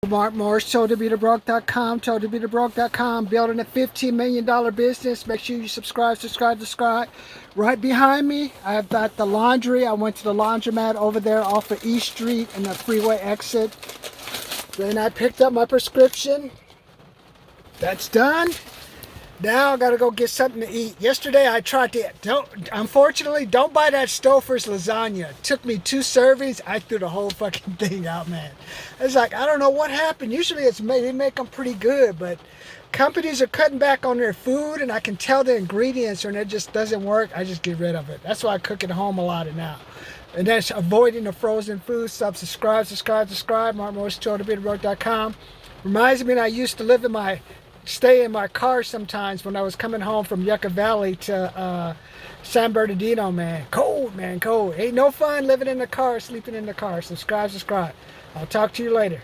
Mark Morris, toldtobetobroke.com, toldtobetobroke.com, building a $15 million business. Make sure you subscribe. Right behind me, I've got the laundry. I went to the laundromat over there off of East Street and the freeway exit. Then I picked up my prescription. That's done. Now I gotta go get something to eat. Yesterday I tried to, unfortunately, don't buy that Stouffer's lasagna. It took me 2 servings. I threw the whole fucking thing out, man. It's like, I don't know what happened. Usually they make them pretty good, but companies are cutting back on their food and I can tell the ingredients and it just doesn't work. I just get rid of it. That's why I cook at home a lot now. And that's avoiding the frozen food stuff. Subscribe. MarkMorris200BeatTheBroke.com. Reminds me that I used to stay in my car sometimes when I was coming home from Yucca Valley to San Bernardino, man. Cold, man, cold. Ain't no fun living in the car, sleeping in the car. Subscribe. I'll talk to you later.